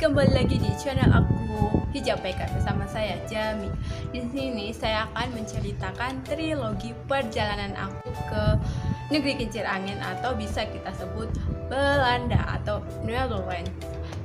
kembali lagi di channel aku Hijab Baker bersama saya Jami. Di sini saya akan menceritakan trilogi perjalanan aku ke negeri kincir angin atau bisa kita sebut Belanda atau Netherlands.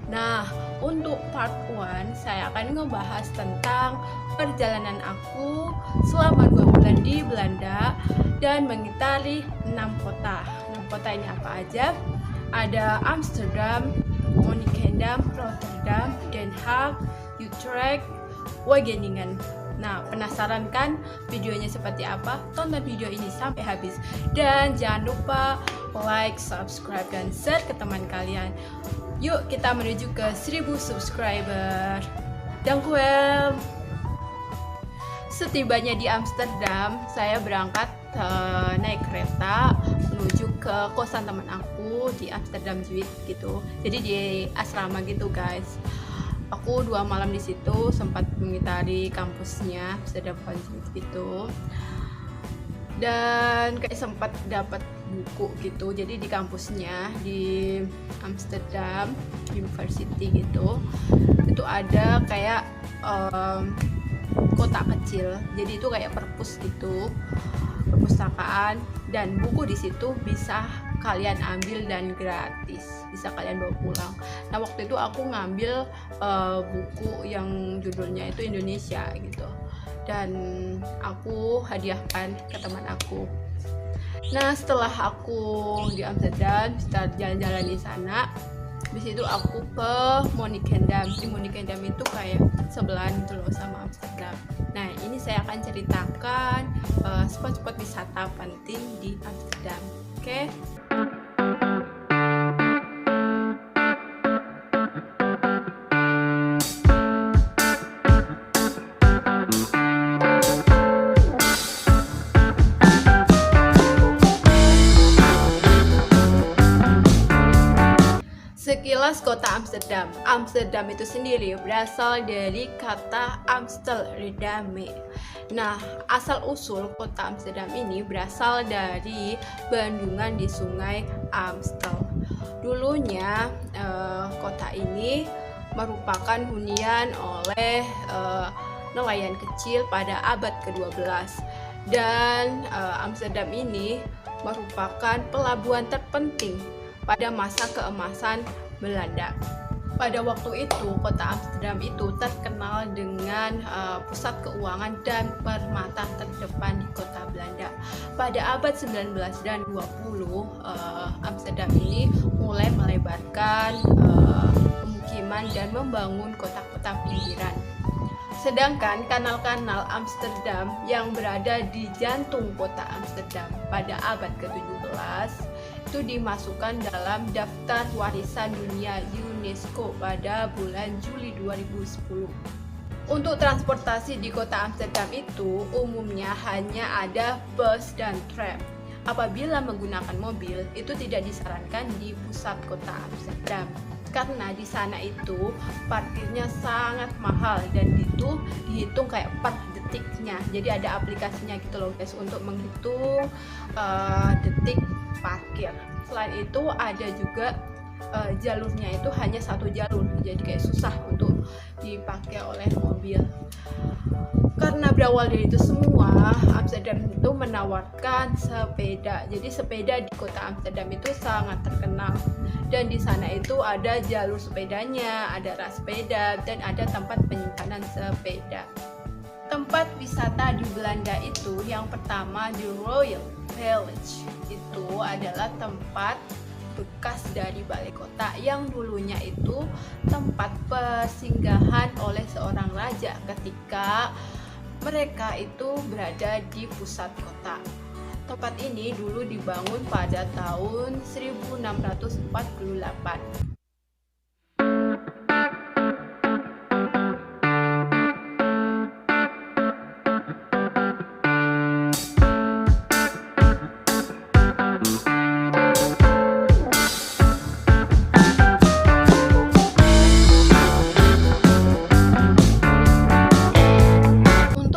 Nah, untuk part 1 saya akan ngebahas tentang perjalanan aku selama 2 bulan di Belanda dan mengitari 6 kota. 6 kota ini apa aja? Ada Amsterdam, Monnikendam, Rotterdam, Den Haag, Utrecht, Wageningen. Nah, penasaran kan videonya seperti apa? Tonton video ini sampai habis. Dan jangan lupa like, subscribe, dan share ke teman kalian. Yuk kita menuju ke 1000 subscriber. Dankjewel. Setibanya di Amsterdam, saya berangkat naik kereta menuju ke kosan teman aku di Amsterdam Zuid gitu. Jadi di asrama gitu guys. Aku 2 malam di situ, sempat mengitari kampusnya Amsterdam Zuid gitu. Dan kayak sempat dapat buku gitu. Jadi di kampusnya di Amsterdam University gitu, itu ada kayak kotak kecil. Jadi itu kayak perpus gitu, perpustakaan, dan buku di situ bisa kalian ambil dan gratis, bisa kalian bawa pulang. Nah, waktu itu aku ngambil buku yang judulnya itu Indonesia gitu, dan aku hadiahkan ke teman aku. Nah, setelah aku di Amsterdam, setelah jalan-jalan di sana, habis itu aku ke Monnikendam. Di Monnikendam itu kayak sebelahan gitu loh sama Amsterdam. Nah, ini saya akan ceritakan spot-spot wisata penting di Amsterdam. Oke? Sekilas kota Amsterdam. Amsterdam itu sendiri berasal dari kata Amstelredame. Nah, asal-usul kota Amsterdam ini berasal dari bendungan di sungai Amstel. Dulunya kota ini merupakan hunian oleh nelayan kecil pada abad ke-12. Dan Amsterdam ini merupakan pelabuhan terpenting pada masa keemasan Belanda. Pada waktu itu, kota Amsterdam itu terkenal dengan pusat keuangan dan permata terdepan di kota Belanda. Pada abad 19 dan 20, Amsterdam ini mulai melebarkan pemukiman dan membangun kota-kota pinggiran. Sedangkan kanal-kanal Amsterdam yang berada di jantung kota Amsterdam pada abad ke-17 itu dimasukkan dalam daftar warisan dunia UNESCO pada bulan Juli 2010. Untuk transportasi di kota Amsterdam itu umumnya hanya ada bus dan tram. Apabila menggunakan mobil, itu tidak disarankan di pusat kota Amsterdam, karena di sana itu parkirnya sangat mahal dan itu dihitung kayak per detiknya. Jadi ada aplikasinya gitu loh guys untuk menghitung detik parkir. Selain itu ada juga jalurnya itu hanya 1 jalur, jadi kayak susah untuk dipakai oleh mobil. Karena berawal dari itu semua, Amsterdam itu menawarkan sepeda. Jadi sepeda di kota Amsterdam itu sangat terkenal. Dan di sana itu ada jalur sepedanya, ada rak sepeda, dan ada tempat penyimpanan sepeda. Tempat wisata di Belanda itu yang pertama di Royal Village. Itu adalah tempat bekas dari balai kota yang dulunya itu tempat persinggahan oleh seorang raja ketika mereka itu berada di pusat kota. Tempat ini dulu dibangun pada tahun 1648.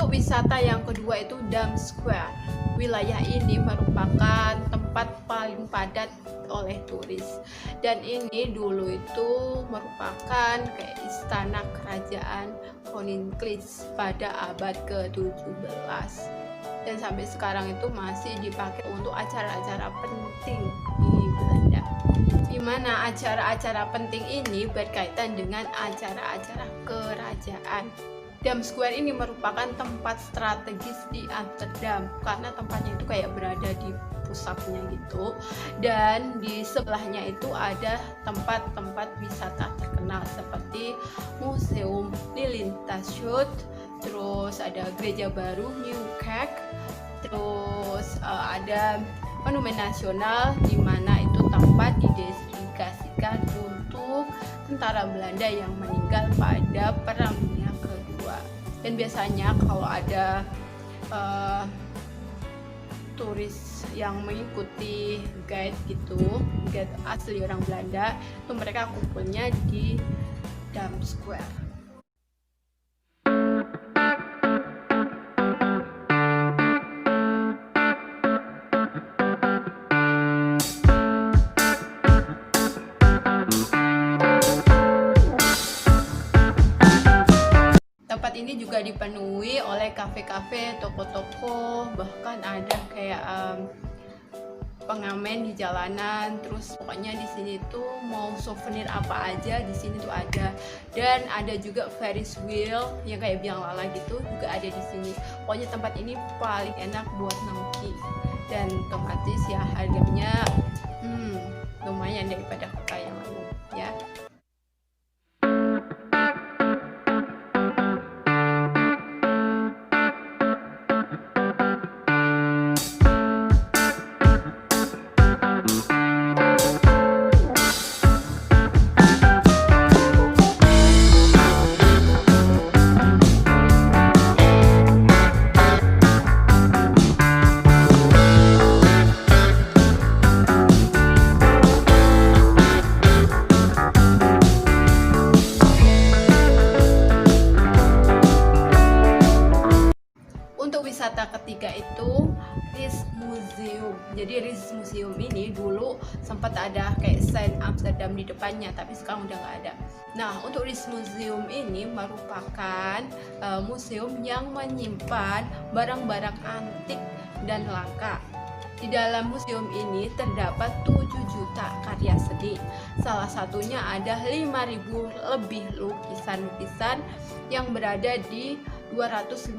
Wisata yang kedua itu Dam Square. wilayah ini merupakan tempat paling padat oleh turis, dan ini dulu itu merupakan kayak istana kerajaan Koninklijke pada abad ke-17, dan sampai sekarang itu masih dipakai untuk acara-acara penting di Belanda, di mana acara-acara penting ini berkaitan dengan acara-acara kerajaan. Dam Square ini merupakan tempat strategis di Amsterdam karena tempatnya itu kayak berada di pusatnya gitu, dan di sebelahnya itu ada tempat-tempat wisata terkenal seperti Museum Lilienthal, terus ada Gereja Baru Nieuwkerk, terus ada Monumen Nasional di mana itu tempat didedikasikan untuk tentara Belanda yang meninggal pada Perang Dunia Kedua. Dan biasanya kalau ada turis yang mengikuti guide gitu, guide asli orang Belanda, itu mereka kumpulnya di Dam Square. Tempat ini juga dipenuhi oleh kafe-kafe, toko-toko, bahkan ada kayak pengamen di jalanan. Terus pokoknya di sini tuh mau souvenir apa aja di sini tuh ada, dan ada juga Ferris wheel yang kayak biang lala gitu juga ada di sini. Pokoknya tempat ini paling enak buat nongki, dan otomatis ya harganya lumayan daripada kota yang lain ya. Wisata ketiga itu Rijksmuseum. Jadi Rijksmuseum ini dulu sempat ada kayak sign Amsterdam di depannya, tapi sekarang udah nggak ada. Nah, untuk Rijksmuseum ini merupakan museum yang menyimpan barang-barang antik dan langka. Di dalam museum ini terdapat 7 juta karya seni. Salah satunya ada 5.000 lebih lukisan-lukisan yang berada di 250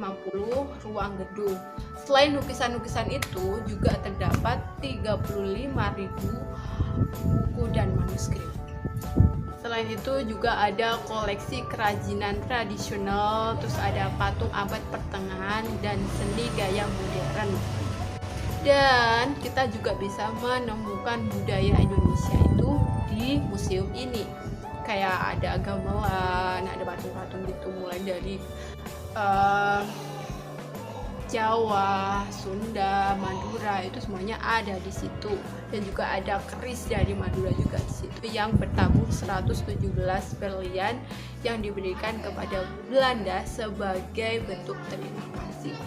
ruang gedung. Selain lukisan-lukisan itu juga terdapat 35.000 buku dan manuskrip. Selain itu juga ada koleksi kerajinan tradisional, terus ada patung abad pertengahan dan seni gaya modern. Dan kita juga bisa menemukan budaya Indonesia itu di museum ini. Kayak ada gamelan, ada patung-patung gitu, mulai dari Jawa, Sunda, Madura, itu semuanya ada di situ. Dan juga ada keris dari Madura juga di situ yang bertabur 117 berlian yang diberikan kepada Belanda sebagai bentuk terima kasih.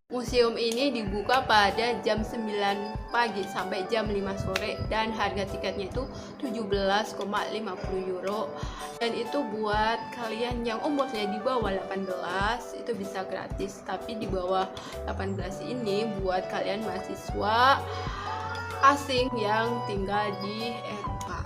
Museum ini dibuka pada jam 9 pagi sampai jam 5 sore, dan harga tiketnya itu 17,50 euro, dan itu buat kalian yang umurnya di bawah 18 itu bisa gratis, tapi di bawah 18 ini buat kalian mahasiswa asing yang tinggal di Eropa.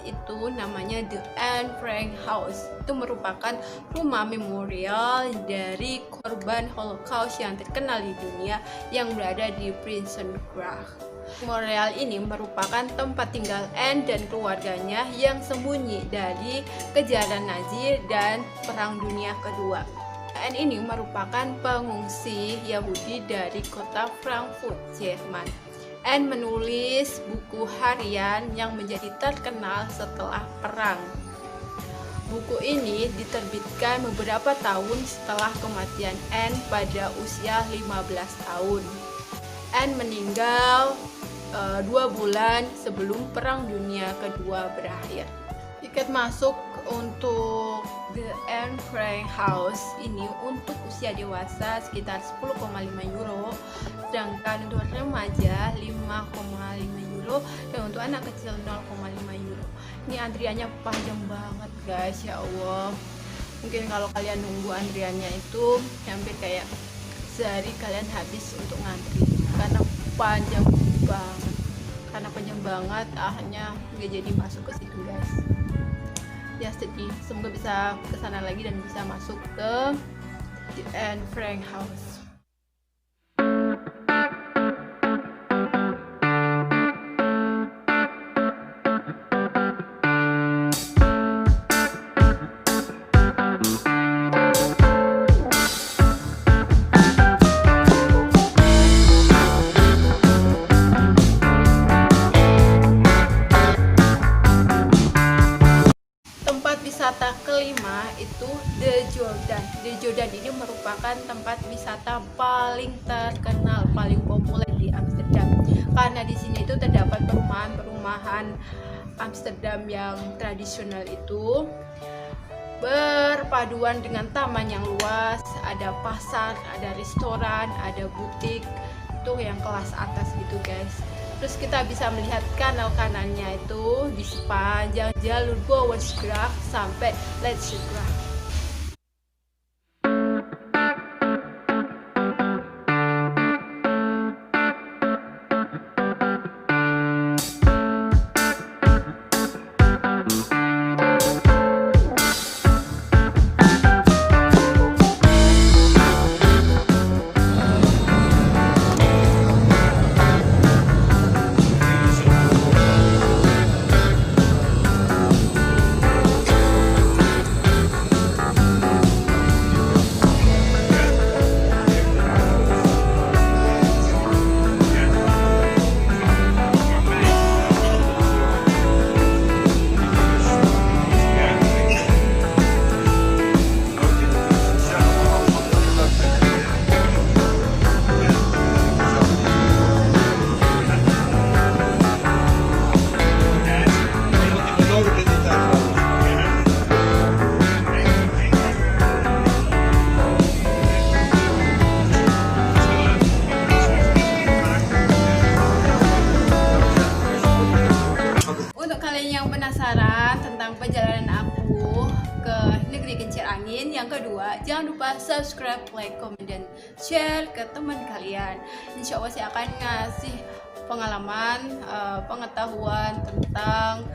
itu namanya The Anne Frank House. Itu merupakan rumah memorial dari korban Holocaust yang terkenal di dunia yang berada di Prinsengracht. Memorial ini merupakan tempat tinggal Anne dan keluarganya yang sembunyi dari kejaran Nazi dan Perang Dunia Kedua. Anne ini merupakan pengungsi Yahudi dari kota Frankfurt, Jerman. Anne menulis buku harian yang menjadi terkenal setelah perang. Buku ini diterbitkan beberapa tahun setelah kematian Anne pada usia 15 tahun. Anne meninggal 2 bulan sebelum Perang Dunia Kedua berakhir. Tiket masuk untuk The Anne Frank House ini untuk usia dewasa sekitar 10,5 euro, sedangkan untuk remaja 5,5 euro, dan untuk anak kecil 0,5 euro. Ini antriannya panjang banget guys, ya Allah. Mungkin kalau kalian nunggu antriannya itu hampir kayak sehari kalian habis untuk ngantri, karena panjang banget, akhirnya nggak jadi masuk ke situ guys. Ya sedih, semoga bisa kesana lagi dan bisa masuk ke The Anne Frank House. Wisata kelima itu The Jordan. The Jordan ini merupakan tempat wisata paling terkenal, paling populer di Amsterdam. Karena di sini itu terdapat perumahan Amsterdam yang tradisional itu berpaduan dengan taman yang luas, ada pasar, ada restoran, ada butik, itu yang kelas atas gitu guys. Terus kita bisa melihat kanal kanannya itu di sepanjang jalur Bouwensgracht sampai Leidsegracht. Penasaran tentang perjalanan aku ke negeri kincir angin yang kedua, jangan lupa subscribe, like, comment, dan share ke teman kalian. Insya Allah saya akan ngasih pengalaman, pengetahuan tentang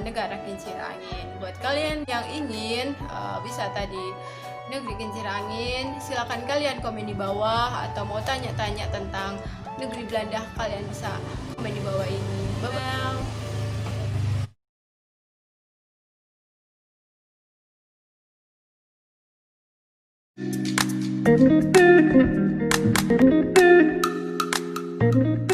negara kincir angin. Buat kalian yang ingin wisata di negeri kincir angin, silakan kalian komen di bawah, atau mau tanya-tanya tentang negeri Belanda, kalian bisa komen di bawah ini. Bye bye. Thank you.